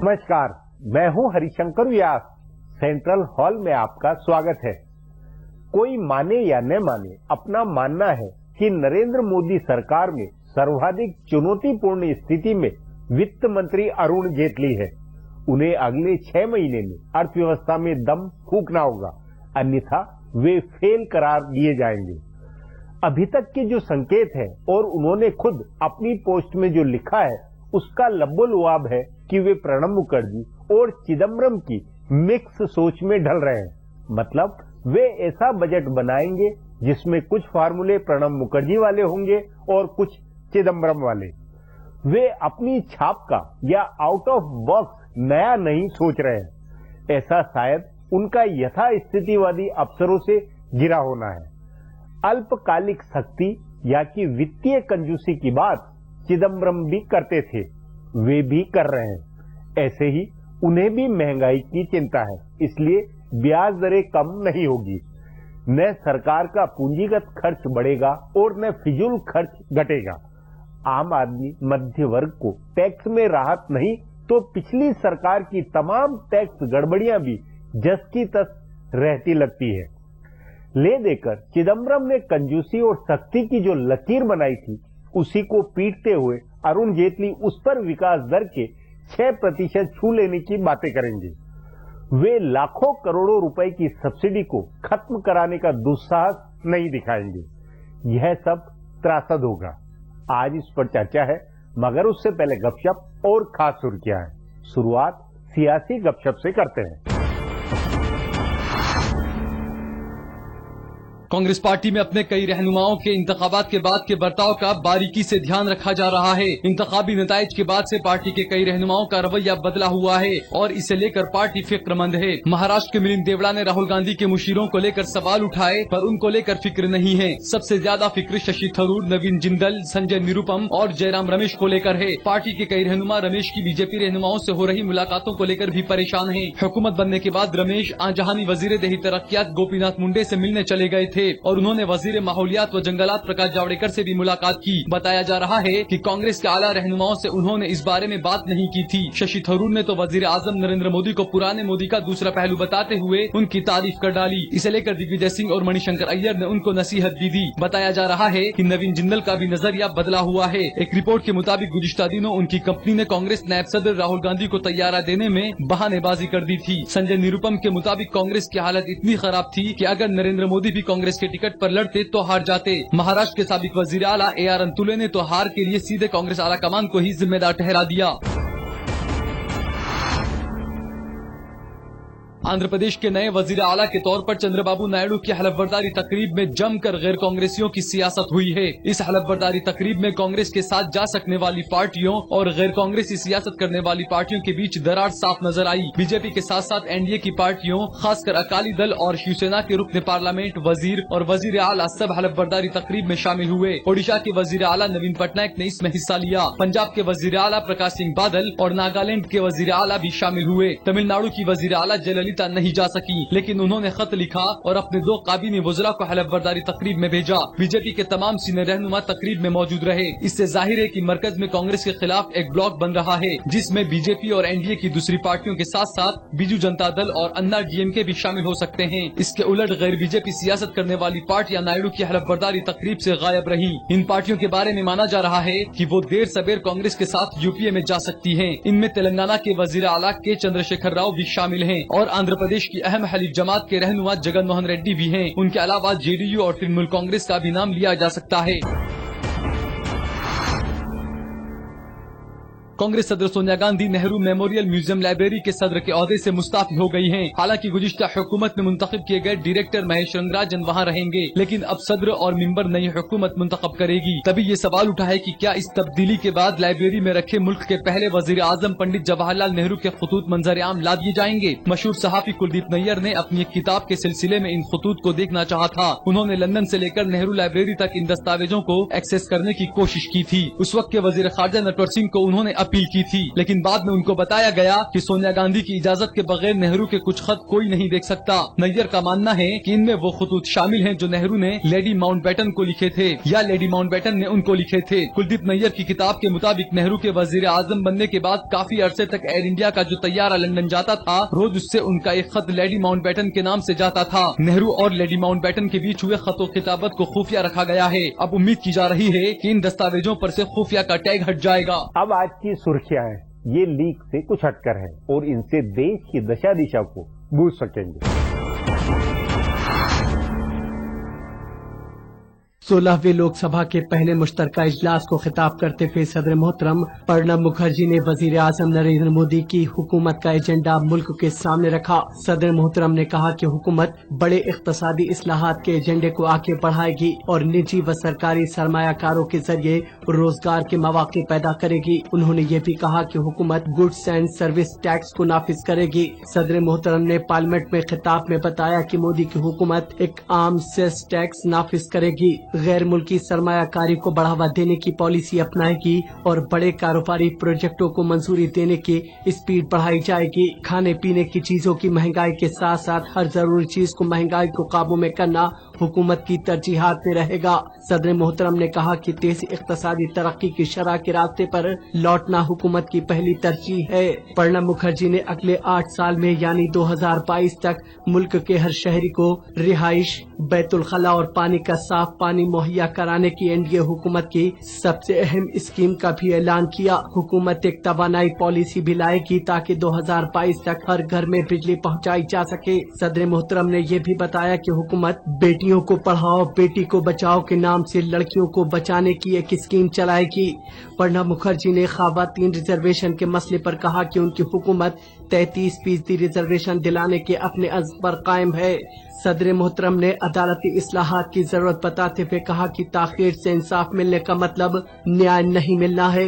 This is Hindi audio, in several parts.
नमस्कार, मैं हूं हरिशंकर व्यास। सेंट्रल हॉल में आपका स्वागत है। कोई माने या न माने, अपना मानना है कि नरेंद्र मोदी सरकार में सर्वाधिक चुनौतीपूर्ण स्थिति में वित्त मंत्री अरुण जेटली है। उन्हें अगले 6 महीने में अर्थव्यवस्था में दम फूंकना होगा, अन्यथा वे फेल करार दिए जाएंगे। अभी तक के जो संकेत है और उन्होंने खुद अपनी पोस्ट में जो लिखा है, उसका लबोलुआब है कि वे प्रणब मुखर्जी और चिदम्बरम की मिक्स सोच में ढल रहे हैं। मतलब वे ऐसा बजट बनाएंगे जिसमें कुछ फार्मूले प्रणब मुखर्जी वाले होंगे और कुछ चिदम्बरम वाले। वे अपनी छाप का या आउट ऑफ बॉक्स नया नहीं सोच रहे हैं। ऐसा शायद उनका यथास्थितिवादी अफसरों से घिरा होना है। अल्पकालिक शक्ति या कि वित्तीय कंजूसी की बात चिदम्बरम भी करते थे, वे भी कर रहे हैं। ऐसे ही उन्हें भी महंगाई की चिंता है, इसलिए ब्याज दरें कम नहीं होगी। न सरकार का पूंजीगत खर्च बढ़ेगा और न फिजूल खर्च घटेगा। आम आदमी मध्य वर्ग को टैक्स में राहत नहीं तो पिछली सरकार की तमाम टैक्स गड़बड़ियां भी जस की तस रहती लगती है। ले देकर चिदम्बरम ने कंजूसी और सख्ती की जो लकीर बनाई थी, उसी को पीटते हुए अरुण जेटली उस पर विकास दर के 6% छू लेने की बातें करेंगे। वे लाखों करोड़ों रुपए की सब्सिडी को खत्म कराने का दुस्साहस नहीं दिखाएंगे। यह सब त्रासद होगा। आज इस पर चर्चा है, मगर उससे पहले गपशप और खास सुर्खियां हैं। शुरुआत सियासी गपशप से करते हैं। कांग्रेस पार्टी में अपने कई रहनुमाओं के इंतखाबात के बाद के बर्ताव का बारीकी से ध्यान रखा जा रहा है। इंतखाबी नताइज के बाद से पार्टी के कई रहनुमाओं का रवैया बदला हुआ है और इसे लेकर पार्टी फिक्रमंद है। महाराष्ट्र के मिलिंद देवड़ा ने राहुल गांधी के मुशीरों को लेकर सवाल उठाए, पर उनको लेकर फिक्र नहीं है। सबसे ज्यादा फिक्र शशि थरूर, नवीन जिंदल, संजय निरुपम और जयराम रमेश को लेकर है। पार्टी के कई रहनुमा रमेश की बीजेपी रहनुमाओं से हो रही मुलाकातों को लेकर भी परेशान है। हुकूमत बनने के बाद रमेश आजहानी वजीर देही तरक्कियात गोपीनाथ मुंडे से मिलने चले गए थे और उन्होंने वजीर माहौलियात व जंगलात प्रकाश जावड़ेकर से भी मुलाकात की। बताया जा रहा है कि कांग्रेस के आला रहनुमाओं से उन्होंने इस बारे में बात नहीं की थी। शशि थरूर ने तो वजीर आजम नरेंद्र मोदी को पुराने मोदी का दूसरा पहलू बताते हुए उनकी तारीफ कर डाली। इसे लेकर दिग्विजय सिंह और मणिशंकर अय्यर ने उनको नसीहत भी दी। बताया जा रहा है कि नवीन जिंदल का भी नजरिया बदला हुआ है। एक रिपोर्ट के मुताबिक गुज़िश्ता दिनों उनकी कंपनी ने कांग्रेस नायब सदर राहुल गांधी को तैयारा देने में बहानेबाजी कर दी थी। संजय निरुपम के मुताबिक कांग्रेस की हालत इतनी खराब थी कि अगर नरेंद्र मोदी भी कांग्रेस के टिकट पर लड़ते तो हार जाते। महाराष्ट्र के साबिक वजीर आला AR अंतुले ने तो हार के लिए सीधे कांग्रेस आला कमान को ही जिम्मेदार ठहरा दिया। आंध्र प्रदेश के नए वजीर आला के तौर पर चंद्रबाबू नायडू की हलफबरदारी तकरीब में जमकर गैर कांग्रेसियों की सियासत हुई है। इस हलफबरदारी तकरीब में कांग्रेस के साथ जा सकने वाली पार्टियों और गैर कांग्रेसी सियासत करने वाली पार्टियों के बीच दरार साफ नजर आई। बीजेपी के साथ साथ एनडीए की पार्टियों, खासकर अकाली दल और शिवसेना के रुकने पार्लियामेंट, वजीर और वजीर आला सब हलफबरदारी तकरीब में शामिल हुए। ओडिशा के वजीर आला नवीन पटनायक ने इसमें हिस्सा लिया। पंजाब के वजीर आला प्रकाश सिंह बादल और नागालैंड के वजीर आला भी शामिल हुए। तमिलनाडु की वजीर आला जयललिता नहीं जा सकी, लेकिन उन्होंने खत लिखा और अपने 2 काबीनी वज़रा को हलफबरदारी तकरीब में भेजा। बीजेपी के तमाम सीनियर रहनुमा तकरीब में मौजूद रहे। इससे जाहिर है कि मरकज में कांग्रेस के खिलाफ एक ब्लॉक बन रहा है, जिसमें बीजेपी और एनडीए की दूसरी पार्टियों के साथ साथ बीजू जनता दल और अन्ना डीएमके भी शामिल हो सकते हैं। इसके उलट गैर बीजेपी सियासत करने वाली पार्टियां नायडू की हलफबरदारी तकरीब से गायब रही। इन पार्टियों के बारे में माना जा रहा है कि वो देर सबेर कांग्रेस के साथ यूपीए में जा सकती है। इनमें तेलंगाना के वजीर आला के चंद्रशेखर राव भी शामिल है और आंध्र प्रदेश की अहम हलीफ जमात के रहनुमा जगन मोहन रेड्डी भी हैं। उनके अलावा जेडीयू और तृणमूल कांग्रेस का भी नाम लिया जा सकता है। कांग्रेस सदर Sonia Gandhi Nehru memorial museum library के सदर के ओहदे से मुस्ताफी हो गई हैं। हालांकि गुज़िश्ता हुकूमत में मुंतखब किए गए डायरेक्टर महेश रंगराजन वहां रहेंगे, लेकिन अब सदर और मिंबर नई हुकूमत मुंतखब करेगी। तभी ये सवाल उठा है कि क्या इस तब्दीली के बाद लाइब्रेरी में रखे मुल्क के पहले वजीर आजम पंडित जवाहरलाल नेहरू के खतूत मंजर आम ला दिए जाएंगे। मशहूर सहाफी कुलदीप नैयर ने अपनी एक किताब के सिलसिले में इन खतूत को देखना चाहा था। उन्होंने लंदन से लेकर नेहरू लाइब्रेरी तक इन दस्तावेजों को एक्सेस करने की कोशिश की थी। उस वक्त के वजीर खारजा नटवर सिंह को उन्होंने अपील की थी, लेकिन बाद में उनको बताया गया कि सोनिया गांधी की इजाजत के बगैर नेहरू के कुछ खत कोई नहीं देख सकता। नैयर का मानना है कि इनमें वो खतूत शामिल हैं जो नेहरू ने लेडी माउंटबेटन को लिखे थे या लेडी माउंटबेटन ने उनको लिखे थे। कुलदीप नैयर की किताब के मुताबिक नेहरू के वजीर आजम बनने के बाद काफी अरसे तक एयर इंडिया का जो तैयारा लंदन जाता था, रोज उससे उनका एक खत लेडी माउंटबेटन के नाम से जाता था। नेहरू और लेडी माउंटबेटन के बीच हुए खतो खिताबत को खुफिया रखा गया है। अब उम्मीद की जा रही है कि इन दस्तावेजों पर से खुफिया का टैग हट जाएगा। अब आज की सुर्खियां हैं, ये लीक से कुछ हटकर है और इनसे देश की दशा दिशा को बूझ सकेंगे। 16वीं लोकसभा के पहले मुश्तरका इजलास को खिताब करते हुए सदर मोहतरम प्रणब मुखर्जी ने वजीर आजम नरेंद्र मोदी की हुकूमत का एजेंडा मुल्क के सामने रखा। सदर मोहतरम ने कहा कि हुकूमत बड़े इख्तिसादी इस्लाहात के एजेंडे को आगे बढ़ाएगी और निजी व सरकारी सरमायाकारों के जरिए रोजगार के मौके पैदा करेगी। उन्होंने ये भी कहा कि हुकूमत गुड्स एंड सर्विस टैक्स को नाफिज करेगी। सदर मोहतरम ने पार्लियामेंट में खिताब में बताया कि मोदी की हुकूमत एक आम सेस टैक्स नाफिज करेगी, गैर मुल्की सरमायाकारी को बढ़ावा देने की पॉलिसी अपनाएगी और बड़े कारोबारी प्रोजेक्टों को मंजूरी देने की स्पीड बढ़ाई जाएगी। खाने पीने की चीजों की महंगाई के साथ साथ हर जरूरी चीज को महंगाई को काबू में करना हुकूमत की तरजीहात में रहेगा। सदर मोहतरम ने कहा कि तेज इक्तिसादी तरक्की की शरह के रास्ते पर लौटना हुकूमत की पहली तरजीह है। प्रणब मुखर्जी ने अगले 8 साल में यानी 2022 तक मुल्क के हर शहरी को रिहाइश, बैतुल खला और पानी का साफ पानी मुहैया कराने की एनडीए हुकूमत की सबसे अहम स्कीम का भी ऐलान किया। हुकूमत एक तवानाई पॉलिसी भी लाएगी ताकि 2022 तक हर घर में बिजली पहुंचाई जा सके। सदर मोहतरम ने ये भी बताया कि हुकूमत बेटियों को पढ़ाओ बेटी को बचाओ के नाम से लड़कियों को बचाने की एक स्कीम चलाएगी। प्रणब मुखर्जी ने खवातीन रिजर्वेशन के मसले पर कहा कि उनकी हुकूमत 33% रिजर्वेशन दिलाने के अपने अज़्म पर कायम है। सदर मोहतरम ने अदालती इस्लाहात की जरूरत बताते हुए कहा कि ताखीर से इंसाफ मिलने का मतलब न्याय नहीं मिलना है।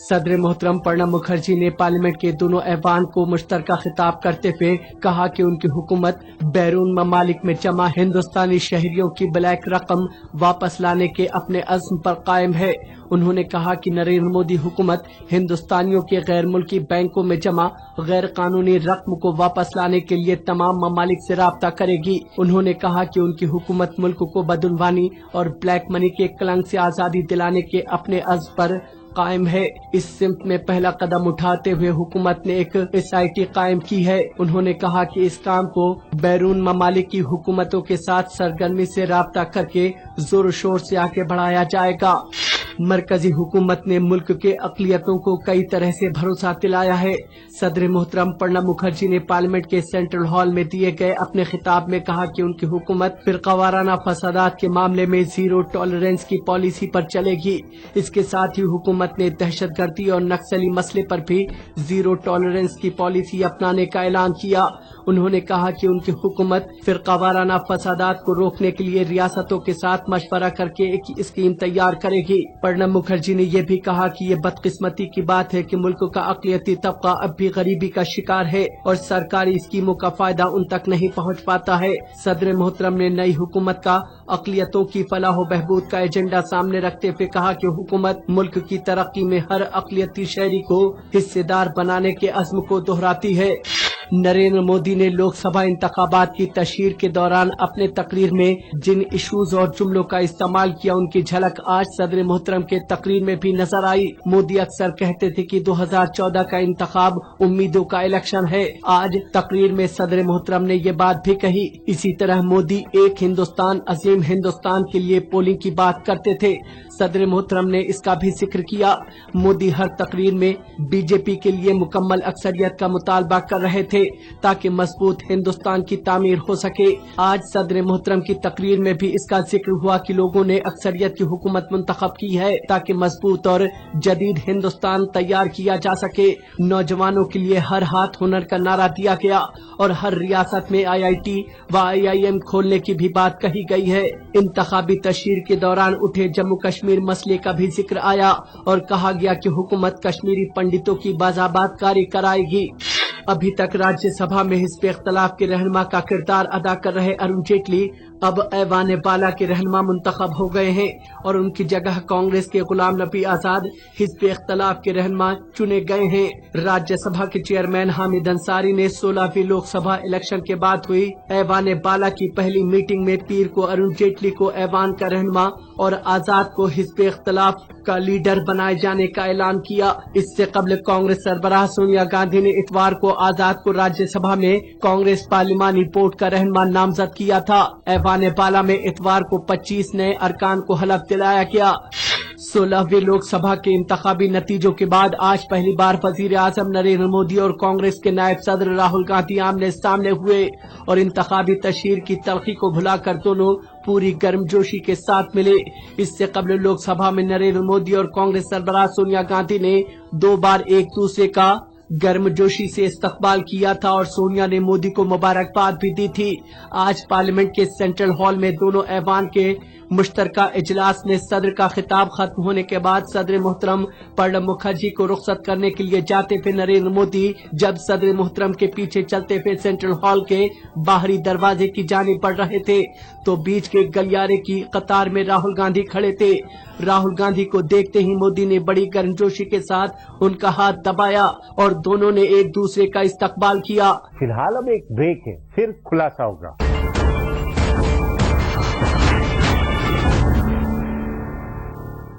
सदर मोहतरम प्रणब मुखर्जी ने पार्लियामेंट के दोनों ऐवान को मुश्तरका खिताब करते हुए कहा कि उनकी हुकूमत बैरून ममालिक में जमा हिंदुस्तानी शहरियों की ब्लैक रकम वापस लाने के अपने अज़्म पर कायम है। उन्होंने कहा कि नरेंद्र मोदी हुकूमत हिंदुस्तानियों के गैर मुल्की बैंकों में जमा गैर कानूनी रकम को वापस लाने के लिए तमाम ममालिक से राब्ता करेगी। उन्होंने कहा कि उनकी हुकूमत मुल्क को बदुनवानी और ब्लैक मनी के कलंक से आज़ादी दिलाने के अपने अज़्म पर कायम है। इस सिमत में पहला कदम उठाते हुए हुकूमत ने एक SIT कायम की है। उन्होंने कहा कि इस काम को बैरून ममालिक की हुकूमतों के साथ सरगर्मी से राब्ता करके जोर शोर से आगे बढ़ाया जाएगा। मरकजी हुकूमत ने मुल्क के अक़लियतों को कई तरह से भरोसा दिलाया है। सदर मोहतरम प्रणब मुखर्जी ने पार्लियामेंट के सेंट्रल हॉल में दिए गए अपने खिताब में कहा कि उनकी हुकूमत फिरकावाराना फसादात के मामले में जीरो टॉलरेंस की पॉलिसी पर चलेगी। इसके साथ ही हुकूमत ने दहशतगर्दी और नक्सली मसले पर भी जीरो टॉलरेंस की पॉलिसी अपनाने का ऐलान किया। उन्होंने कहा कि उनकी हुकूमत फिरकावाराना फसादात को रोकने के लिए रियासतों के साथ मशवरा करके एक स्कीम तैयार करेगी। प्रणब मुखर्जी ने यह भी कहा कि ये बदकिस्मती की बात है कि मुल्क का अक़लियती तबका अब भी गरीबी का शिकार है और सरकारी स्कीमों का फायदा उन तक नहीं पहुंच पाता है। सदर मोहतरम ने नई हुकूमत का अक़लियतों की फलाह बहबूद का एजेंडा सामने रखते हुए कहा कि हुकूमत मुल्क की तरक्की में हर अक़लियती शहरी को हिस्सेदार बनाने के अज़्म को दोहराती है। नरेंद्र मोदी ने लोकसभा इंतखाबात की तशहीर के दौरान अपने तकरीर में जिन इशूज और जुमलों का इस्तेमाल किया उनकी झलक आज सदर मोहतरम के तकरीर में भी नजर आई। मोदी अक्सर कहते थे कि 2014 का इंतखाब उम्मीदों का इलेक्शन है। आज तकरीर में सदर मोहतरम ने ये बात भी कही। इसी तरह मोदी एक हिंदुस्तान अजीम हिंदुस्तान के लिए पोलिंग की बात करते थे। सदर मोहतरम ने इसका भी जिक्र किया। मोदी हर तकरीर में बीजेपी के लिए मुकम्मल अक्सरियत का मुतालबा कर रहे थे ताकि मजबूत हिंदुस्तान की तामीर हो सके। आज सदर मोहतरम की तकरीर में भी इसका जिक्र हुआ कि लोगों ने अक्सरियत की हुकूमत मुंतखब की है ताकि मजबूत और जदीद हिंदुस्तान तैयार किया जा सके। नौजवानों के लिए हर हाथ हुनर का नारा दिया गया और हर रियासत में IIT व IIM खोलने की भी बात कही गई है। इंतखाबी तशहीर के दौरान उठे जम्मू कश्मीर मसले का भी जिक्र आया और कहा गया कि हुकूमत कश्मीरी पंडितों की बाज़ाबातकारी कराएगी। अभी तक राज्यसभा में हिस्ब इख्तिलाफ के रहनुमा का किरदार अदा कर रहे अरुण जेटली अब ऐवान बाला के रहनुमा मुंतखब हो गए हैं और उनकी जगह कांग्रेस के गुलाम नबी आजाद हिज़्ब इख्तिलाफ के रहनुमा चुने गए हैं। राज्यसभा के चेयरमैन हामिद अंसारी ने 16वीं लोकसभा इलेक्शन के बाद हुई ऐवान बाला की पहली मीटिंग में पीर को अरुण जेटली को ऐवान का रहनुमा और आजाद को हिज़्ब इख्तिलाफ का लीडर बनाए जाने का ऐलान किया। इससे कबल कांग्रेस सरबराह सोनिया गांधी ने इतवार को आजाद को राज्यसभा में कांग्रेस पार्लिमानी बोर्ड का रहनुमा नामजद किया था। ऐवान बाला में इतवार को 25 नए अरकान को हलफ दिलाया गया। 16वीं लोकसभा के इंतखाबी नतीजों के बाद आज पहली बार वजीर आजम नरेंद्र मोदी और कांग्रेस के नायब सदर राहुल गांधी आमने सामने हुए और इंतखाबी तशहीर की तलखी को भुलाकर दोनों पूरी गर्मजोशी के साथ मिले। इससे कबल लोकसभा में नरेंद्र मोदी और कांग्रेस सरबराह सोनिया गांधी ने 2 बार एक दूसरे का गर्मजोशी से इस्तकबाल किया था और सोनिया ने मोदी को मुबारकबाद भी दी थी। आज पार्लियामेंट के सेंट्रल हॉल में दोनों ऐवान के मुश्तरका इजलास में सदर का खिताब खत्म होने के बाद सदर मोहतरम प्रणब मुखर्जी को रुखसत करने के लिए जाते हुए नरेंद्र मोदी जब सदर मोहतरम के पीछे चलते हुए सेंट्रल हॉल के बाहरी दरवाजे की जानिब बढ़ रहे थे तो बीच के गलियारे की कतार में राहुल गांधी खड़े थे। राहुल गांधी को देखते ही मोदी ने बड़ी गर्मजोशी के साथ उनका हाथ दबाया और दोनों ने एक दूसरे का इस्तकबाल किया। फिलहाल अब एक ब्रेक है, फिर खुलासा होगा।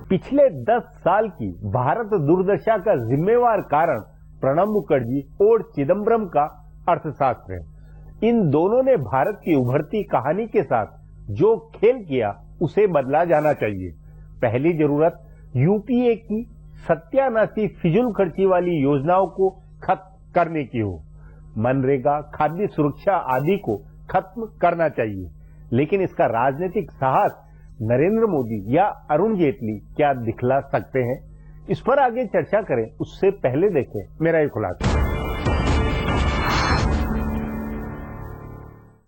पिछले 10 साल की भारत दुर्दशा का जिम्मेवार कारण प्रणब मुखर्जी और चिदम्बरम का अर्थशास्त्र है। इन दोनों ने भारत की उभरती कहानी के साथ जो खेल किया उसे बदला जाना चाहिए। पहली जरूरत यूपीए की सत्यानाशी फिजूल खर्ची वाली योजनाओं को खत्म करने की हो। मनरेगा, खाद्य सुरक्षा आदि को खत्म करना चाहिए, लेकिन इसका राजनीतिक साहस नरेंद्र मोदी या अरुण जेटली क्या दिखला सकते हैं? इस पर आगे चर्चा करें, उससे पहले देखें मेरा ये खुलासा।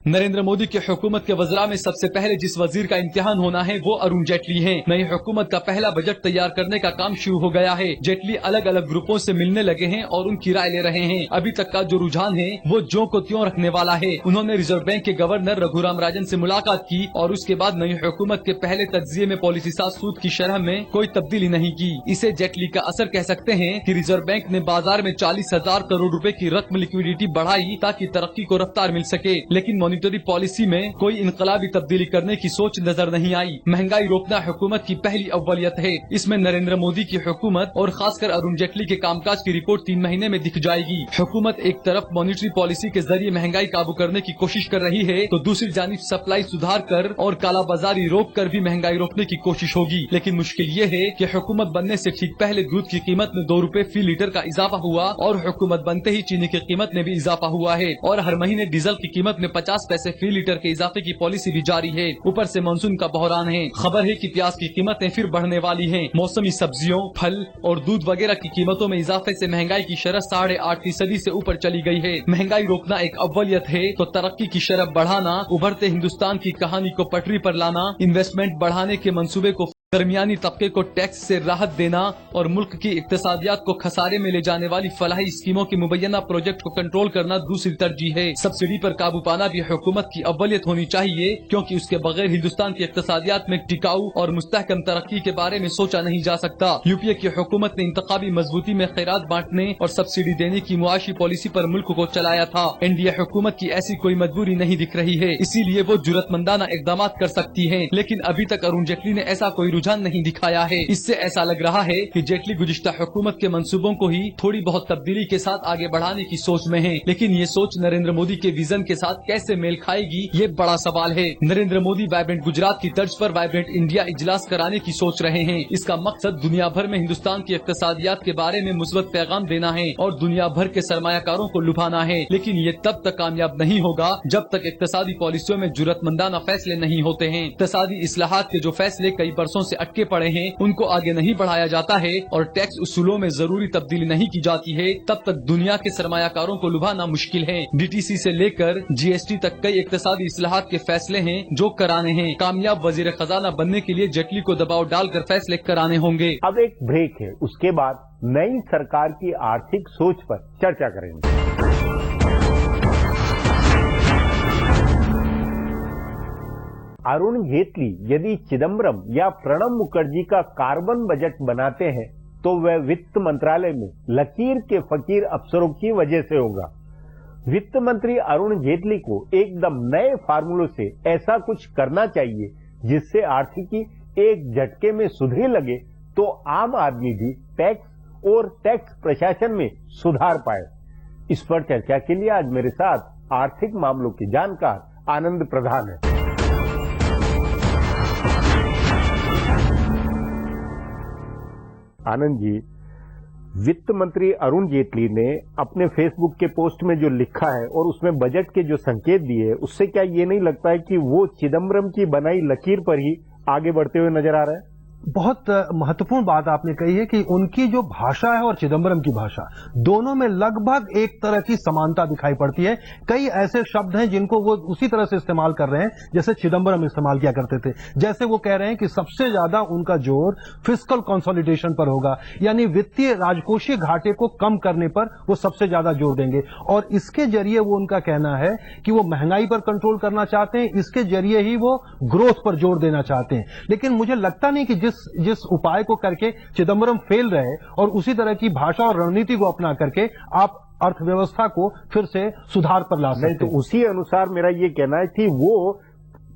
नरेंद्र मोदी की हुकूमत के वज़रा में सबसे पहले जिस वजीर का इम्तिहान होना है वो अरुण जेटली हैं। नई हुकूमत का पहला बजट तैयार करने का काम शुरू हो गया है। जेटली अलग अलग ग्रुपों से मिलने लगे हैं और उनकी राय ले रहे हैं। अभी तक का जो रुझान है वो ज्यों को त्यों रखने वाला है। उन्होंने रिजर्व बैंक के गवर्नर रघुराम राजन से मुलाकात की और उसके बाद नई हुकूमत के पहले तज्जिये में पॉलिसी साथ सूद की शरह में कोई तब्दीली नहीं की। इसे जेटली का असर कह सकते हैं कि रिजर्व बैंक ने बाजार में 40,000 करोड़ रुपए की रकम लिक्विडिटी बढ़ाई ताकि तरक्की को रफ्तार मिल सके, लेकिन मॉनिटरी पॉलिसी में कोई इनकलाबी तब्दीली करने की सोच नजर नहीं आई। महंगाई रोकना हुकूमत की पहली अव्वलियत है। इसमें नरेंद्र मोदी की हुकूमत और खासकर अरुण जेटली के कामकाज की रिपोर्ट 3 महीने में दिख जाएगी। हुकूमत एक तरफ मॉनिटरी पॉलिसी के जरिए महंगाई काबू करने की कोशिश कर रही है तो दूसरी जानिब सप्लाई सुधार कर और कालाबाजारी रोक कर भी महंगाई रोकने की कोशिश होगी। लेकिन मुश्किल ये है कि हुकूमत बनने से ठीक पहले दूध की कीमत में 2 रुपए फी लीटर का इजाफा हुआ और हुकूमत बनते ही चीनी की कीमत में भी इजाफा हुआ है और हर महीने डीजल की कीमत में 50 पैसे फी लीटर के इजाफे की पॉलिसी भी जारी है। ऊपर से मानसून का बहरान है। खबर है कि प्याज की कीमतें फिर बढ़ने वाली हैं। मौसमी सब्जियों, फल और दूध वगैरह की कीमतों में इजाफे से महंगाई की शरह 8.5% से ऊपर चली गई है। महंगाई रोकना एक अव्वलियत है तो तरक्की की शरह बढ़ाना, उभरते हिंदुस्तान की कहानी को पटरी पर लाना, इन्वेस्टमेंट बढ़ाने के मंसूबे को दरमियानी तबके को टैक्स से राहत देना और मुल्क की इक्तिसादियात को खसारे में ले जाने वाली फलाही स्कीमों की मुबैना प्रोजेक्ट को कंट्रोल करना दूसरी तरजीह है। सब्सिडी पर काबू पाना भी हुकूमत की अव्वलियत होनी चाहिए, क्योंकि उसके बगैर हिंदुस्तान की इक्तिसादियात में टिकाऊ और मुस्तहकम तरक्की के बारे में सोचा नहीं जा सकता। यूपीए की हुकूमत ने इंतखाबी मजबूती में खैरात बांटने और सब्सिडी देने की मुआशी पॉलिसी पर मुल्क को चलाया था। एनडीए हुकूमत की ऐसी कोई मजबूरी नहीं दिख रही है, इसीलिए वो जुर्रतमंदाना इकदाम कर सकती है। लेकिन अभी तक अरुण जेटली ने ऐसा कोई रुझान नहीं दिखाया है। इससे ऐसा लग रहा है कि जेटली गुज़िश्ता हुकूमत के मंसूबों को ही थोड़ी बहुत तब्दीली के साथ आगे बढ़ाने की सोच में है। लेकिन ये सोच नरेंद्र मोदी के विजन के साथ कैसे मेल खाएगी, ये बड़ा सवाल है। नरेंद्र मोदी वाइब्रेंट गुजरात की तर्ज पर वाइब्रेंट इंडिया इजलास कराने की सोच रहे हैं। इसका मकसद दुनिया भर में हिंदुस्तान की इक्तिसादियात के बारे में मुस्बत पैगाम देना है और दुनिया भर के सरमायाकारों को लुभाना है। लेकिन ये तब तक कामयाब नहीं होगा जब तक इक्तिसादी पॉलिसियों में जुर्रतमंदाना फैसले नहीं होते हैं। इक्तिसादी इस्लाहात के जो फैसले कई बरसों से अटके पड़े हैं उनको आगे नहीं बढ़ाया जाता है और टैक्स उसूलों में जरूरी तब्दीली नहीं की जाती है, तब तक दुनिया के सरमायाकारों को लुभाना मुश्किल है। डीटीसी से लेकर जीएसटी तक कई इक्तिसादी इस्लाहात के फैसले हैं जो कराने हैं। कामयाब वजीर खजाना बनने के लिए जेटली को दबाव डालकर फैसले कराने होंगे। अब एक ब्रेक है, उसके बाद नई सरकार की आर्थिक सोच पर चर्चा करेंगे। अरुण जेटली यदि चिदम्बरम या प्रणब मुखर्जी का कार्बन बजट बनाते हैं तो वह वित्त मंत्रालय में लकीर के फकीर अफसरों की वजह से होगा। वित्त मंत्री अरुण जेटली को एकदम नए फार्मूलों से ऐसा कुछ करना चाहिए जिससे आर्थिकी एक झटके में सुधरने लगे तो आम आदमी भी टैक्स और टैक्स प्रशासन में सुधार पाए। इस पर चर्चा के लिए आज मेरे साथ आर्थिक मामलों के जानकार आनंद प्रधान है। आनंद जी, वित्त मंत्री अरुण जेटली ने अपने फेसबुक के पोस्ट में जो लिखा है और उसमें बजट के जो संकेत दिए, उससे क्या ये नहीं लगता है कि वो चिदम्बरम की बनाई लकीर पर ही आगे बढ़ते हुए नजर आ रहा है? बहुत महत्वपूर्ण बात आपने कही है कि उनकी जो भाषा है और चिदम्बरम की भाषा, दोनों में लगभग एक तरह की समानता दिखाई पड़ती है। कई ऐसे शब्द हैं जिनको वो उसी तरह से इस्तेमाल कर रहे हैं जैसे चिदम्बरम इस्तेमाल किया करते थे। जैसे वो कह रहे हैं कि सबसे ज्यादा उनका जोर फिस्कल कंसोलिडेशन पर होगा, यानी वित्तीय राजकोषीय घाटे को कम करने पर वो सबसे ज्यादा जोर देंगे और इसके जरिए वो उनका कहना है कि वो महंगाई पर कंट्रोल करना चाहते हैं, इसके जरिए ही वो ग्रोथ पर जोर देना चाहते हैं। लेकिन मुझे लगता नहीं कि जिस उपाय को करके चिदम्बरम फेल रहे और उसी तरह की भाषा और रणनीति को अपना करके आप अर्थव्यवस्था को फिर से सुधार पर ला सकते। नहीं, तो उसी अनुसार मेरा ये कहना है कि वो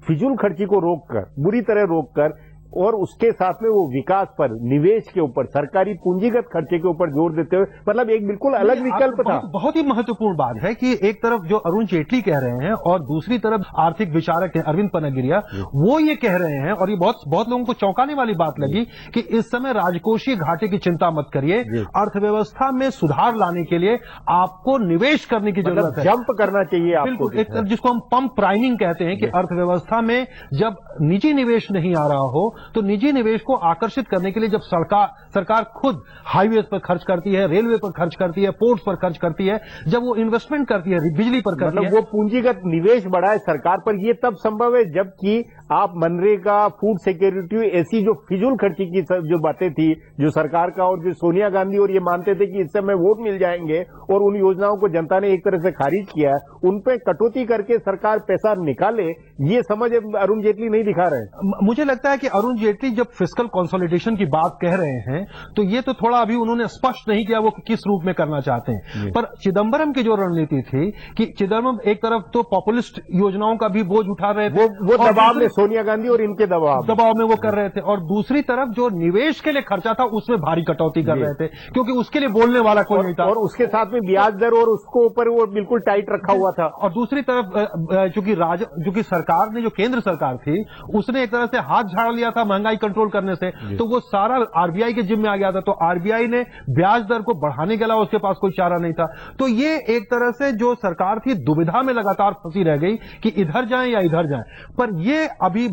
फिजूल खर्ची को रोककर, बुरी तरह रोककर, और उसके साथ में वो विकास पर, निवेश के ऊपर, सरकारी पूंजीगत खर्चे के ऊपर जोर देते हुए, मतलब एक बिल्कुल अलग विकल्प था। बहुत ही महत्वपूर्ण बात है कि एक तरफ जो अरुण जेटली कह रहे हैं और दूसरी तरफ आर्थिक विचारक अरविंद पनागिरिया वो ये कह रहे हैं, और ये बहुत लोगों को चौंकाने वाली बात लगी कि इस समय राजकोषीय घाटे की चिंता मत करिए, अर्थव्यवस्था में सुधार लाने के लिए आपको निवेश करने की जरूरत है, जंप करना चाहिए आपको। एक तरफ जिसको हम पंप प्राइमिंग कहते हैं कि अर्थव्यवस्था में जब निजी निवेश नहीं आ रहा हो तो निजी निवेश को आकर्षित करने के लिए जब सरकार खुद हाईवेज पर खर्च करती है, रेलवे पर खर्च करती है, पोर्ट्स पर खर्च करती है, जब वो इन्वेस्टमेंट करती है, बिजली पर करती है, वो पूंजीगत निवेश बढ़ाए सरकार पर, ये तब संभव है जबकि आप मनरेगा, फूड सिक्योरिटी, ऐसी जो फिजूल खर्ची की जो बातें थी, जो सरकार का और जो सोनिया गांधी और ये मानते थे कि इससे हमें वोट मिल जाएंगे, और उन योजनाओं को जनता ने एक तरह से खारिज किया है, उन पे कटौती करके सरकार पैसा निकाले, ये समझ अरुण जेटली नहीं दिखा रहे। मुझे लगता है कि अरुण जेटली जब फिस्कल कंसोलिडेशन की बात कह रहे हैं तो ये तो थोड़ा अभी उन्होंने स्पष्ट नहीं किया वो किस रूप में करना चाहते हैं। पर चिदम्बरम की जो रणनीति थी कि चिदम्बरम एक तरफ तो पॉपुलिस्ट योजनाओं का भी बोझ उठा रहे थे, वो दबाव में सोनिया गांधी और इनके दबाव में वो कर रहे थे, और दूसरी तरफ जो निवेश के लिए खर्चा था उसमें भारी कटौती कर रहे थे क्योंकि उसके लिए बोलने वाला कोई नहीं था, और उसके साथ में ब्याज दर और उसको ऊपर वो बिल्कुल टाइट रखा हुआ था। और दूसरी तरफ चूंकि सरकार ने, जो केंद्र सरकार थी, उसने एक तरह से हाथ झाड़ लिया था महंगाई कंट्रोल करने से, तो वो सारा आरबीआई के जिम्मे आ गया था, तो आरबीआई ने ब्याज दर को बढ़ाने के अलावा उसके पास कोई चारा नहीं था। तो ये एक तरह से जो सरकार थी दुविधा में लगातार फंसी रह गई कि इधर जाएं या इधर जाएं। पर ये अभी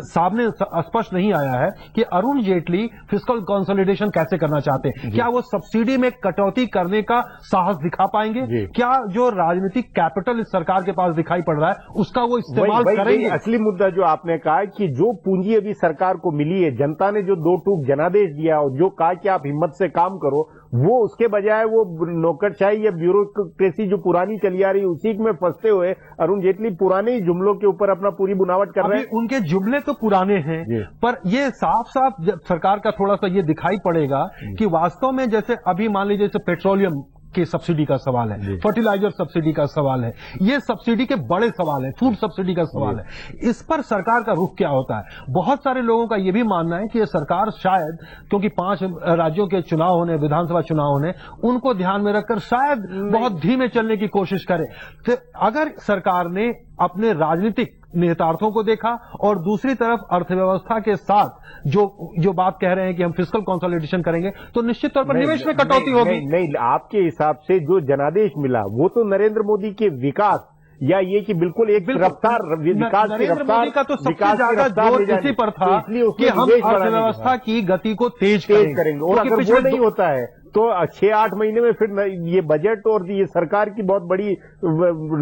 सामने स्पष्ट नहीं आया है कि अरुण जेटली फिस्कल कंसोलिडेशन कैसे करना चाहते हैं। क्या वो सब्सिडी में कटौती करने का साहस दिखा पाएंगे? क्या जो राजनीतिक कैपिटल इस सरकार के पास दिखाई पड़ रहा है उसका वो इस्तेमाल करेंगे? असली मुद्दा जो आपने कहा कि जो पूंजी अभी सरकार को मिली है, जनता ने जो दो टूक जनादेश दिया और जो कहा कि आप हिम्मत से काम करो, वो उसके बजाय वो नौकरशाही या ब्यूरोक्रेसी जो पुरानी चली आ रही है उसी में फंसते हुए अरुण जेटली पुराने ही जुमलों के ऊपर अपना पूरी बुनावट कर रहे हैं। उनके जुमले तो पुराने हैं, पर ये साफ साफ सरकार का थोड़ा सा ये दिखाई पड़ेगा कि वास्तव में जैसे अभी मान लीजिए जैसे पेट्रोलियम की सब्सिडी का सवाल है, फर्टिलाइजर सब्सिडी का सवाल है, ये सब्सिडी के बड़े सवाल है, फूड सब्सिडी का सवाल है, इस पर सरकार का रुख क्या होता है? बहुत सारे लोगों का यह भी मानना है कि ये सरकार शायद, क्योंकि 5 राज्यों के चुनाव होने, विधानसभा चुनाव होने, उनको ध्यान में रखकर शायद बहुत धीमे चलने की कोशिश करे। तो अगर सरकार ने अपने राजनीतिक निहितार्थों को देखा और दूसरी तरफ अर्थव्यवस्था के साथ जो बात कह रहे हैं कि हम फिस्कल कंसोलिडेशन करेंगे, तो निश्चित तौर पर निवेश में कटौती होगी। नहीं, आपके हिसाब से जो जनादेश मिला वो तो नरेंद्र मोदी के विकास या ये कि बिल्कुल एक रफ्तार विकास की रफ्तार का तो सबसे ज्यादा जोर इसी पर था कि हम अर्थव्यवस्था की गति को तेज करेंगे। और अगर वो नहीं होता है तो 6-8 महीने में फिर ये बजट और ये सरकार की बहुत बड़ी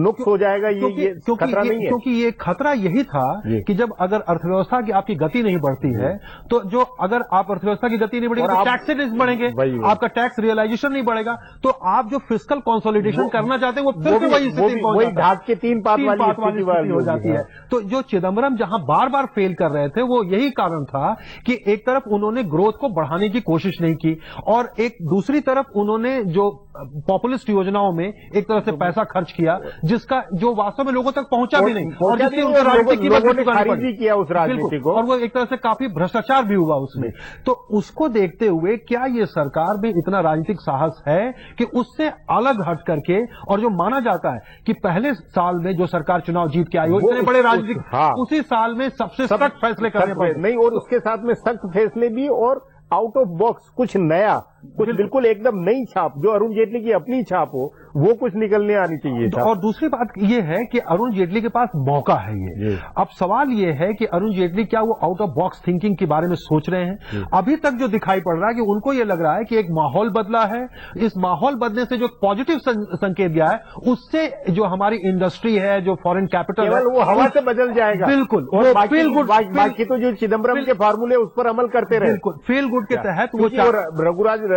नुक्स हो जाएगा। ये खतरा नहीं है, क्योंकि ये खतरा यही था कि जब अगर अर्थव्यवस्था की आपकी गति नहीं बढ़ती है तो जो अगर आप अर्थव्यवस्था की गति नहीं बढ़ेगी तो टैक्सेस नहीं बढ़ेंगे, आपका टैक्स रियलाइजेशन नहीं बढ़ेगा, तो आप जो फिस्कल कंसोलिडेशन करना चाहते हैं वो फिर से वही स्थिति वही ढाक के 3 पात वाली स्थिति हो जाती है। तो जो चिदम्बरम जहां बार बार फेल कर रहे थे वो यही कारण था कि एक तरफ उन्होंने ग्रोथ को बढ़ाने की कोशिश नहीं की और एक दूसरी तरफ उन्होंने जो पॉपुलिस्ट योजनाओं में एक तरह से पैसा खर्च किया जिसका जो वास्तव में लोगों तक पहुंचा भी नहीं और जिससे उनका राजनीतिक खारिज किया उस राजनीति को, और वो एक तरह से काफी भ्रष्टाचार भी हुआ उसमें। तो उसको देखते हुए क्या ये सरकार में इतना राजनीतिक साहस है कि उससे अलग हट करके, और जो माना जाता है कि पहले साल में जो सरकार चुनाव जीत के आई हो इतने बड़े राजनीतिक उसी साल में सबसे सख्त फैसले करने पड़े नहीं, और उसके साथ में सख्त फैसले भी और आउट ऑफ बॉक्स कुछ नया, कुछ बिल्कुल एकदम नई छाप, जो अरुण जेटली की अपनी छाप हो वो कुछ निकलने आनी चाहिए था। और दूसरी बात ये है कि अरुण जेटली के पास मौका है ये। अब सवाल ये है कि अरुण जेटली क्या वो आउट ऑफ बॉक्स थिंकिंग के बारे में सोच रहे हैं? अभी तक जो दिखाई पड़ रहा है कि उनको ये लग रहा है कि एक माहौल बदला है, इस माहौल बदलने से जो पॉजिटिव संकेत गया है उससे जो हमारी इंडस्ट्री है, जो फॉरेन कैपिटल है, वो हवा से बदल जाएगा। बिल्कुल, और बाकी तो जो चिदम्बरम के फार्मूले उस पर अमल करते रहे। बिल्कुल, फील गुड के तहत वो रघुराज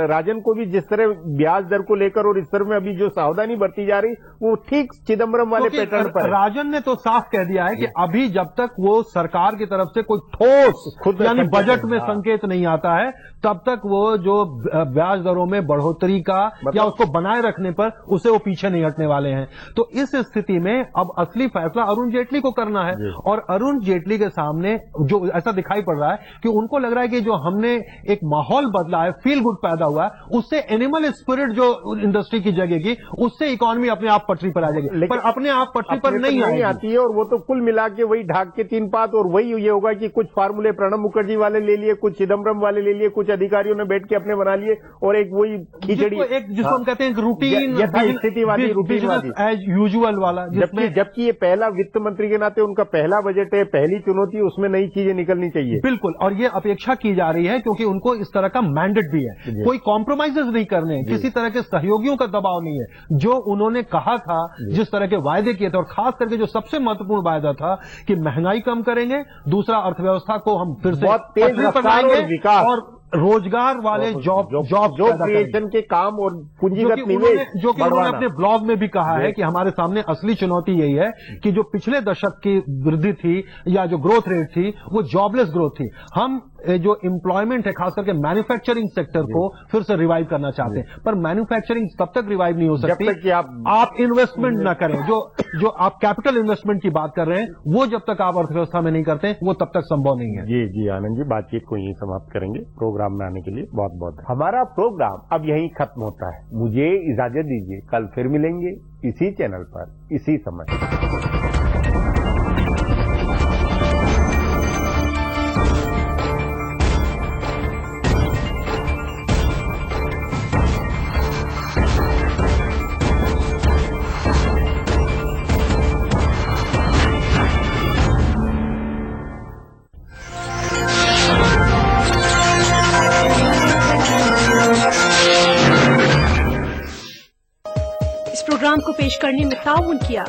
राजन को भी जिस तरह ब्याज दर को लेकर और इस तरह में अभी जो सावधानी बरती जा रही वो ठीक चिदम्बरम वाले पैटर्न पर। राजन ने तो साफ कह दिया है कि अभी जब तक वो सरकार की तरफ से कोई ठोस खुद यानी बजट में संकेत नहीं आता है तब तक वो जो ब्याज दरों में बढ़ोतरी का या उसको बनाए रखने पर उसे वो पीछे नहीं हटने वाले हैं। तो इस स्थिति में अब असली फैसला अरुण जेटली को करना है और अरुण जेटली के सामने जो ऐसा दिखाई पड़ रहा है कि उनको लग रहा है कि जो हमने एक माहौल बदला है, फील गुड पैदा हुआ है, उससे एनिमल स्पिरिट जो इंडस्ट्री की जगेगी उससे इकोनॉमी अपने आप पटरी पर आ जाएगी, पर अपने आप पटरी पर नहीं आती है। और वो तो कुल मिला के वही ढाक के 3 पात, और वही ये होगा कि कुछ फार्मूले प्रणब मुखर्जी वाले ले लिए, कुछ चिदम्बरम वाले ले लिए, कुछ अधिकारियों ने बैठ के अपने बना लिए और एक वही खिचड़ी, जिसको हम कहते हैं रूटीन स्थिति वाली, रूटीन एज यूजुअल वाला। जबकि ये पहला वित्त मंत्री के नाते उनका पहला बजट है, पहली चुनौती, उसमें नई चीजें निकलनी चाहिए। बिल्कुल, और ये अपेक्षा की जा रही है क्योंकि उनको इस तरह का मैंडेट भी है, कोई कॉम्प्रोमाइजेस नहीं करने, किसी तरह के सहयोगियों का दबाव नहीं है। जो उन्होंने कहा था, जिस तरह के वायदे किए थे, और खास करके जो सबसे महत्वपूर्ण वायदा था कि महंगाई कम करेंगे, दूसरा अर्थव्यवस्था को हम फिर से बहुत तेज रफ्तार और विकास और रोजगार वाले जॉब क्रिएशन के काम और पूंजीगत निवेश, जो कि उन्होंने अपने ब्लॉग में भी कहा है कि हमारे सामने असली चुनौती यही है कि जो पिछले दशक की वृद्धि थी या जो ग्रोथ रेट थी वो जॉबलेस ग्रोथ थी। हम जो एम्प्लॉयमेंट है खास करके मैन्युफैक्चरिंग सेक्टर को फिर से रिवाइव करना चाहते हैं, पर मैन्युफैक्चरिंग तब तक रिवाइव नहीं हो सकती जब तक कि आप इन्वेस्टमेंट न करें। जो आप कैपिटल इन्वेस्टमेंट की बात कर रहे हैं वो जब तक आप अर्थव्यवस्था में नहीं करते वो तब तक संभव नहीं है। जी आनंद जी, बातचीत को यहीं समाप्त करेंगे। प्रोग्राम में आने के लिए बहुत बहुत हमारा प्रोग्राम अब यहीं खत्म होता है। मुझे इजाजत दीजिए, कल फिर मिलेंगे इसी चैनल पर इसी समय। इस प्रोग्राम को पेश करने में ताउन किया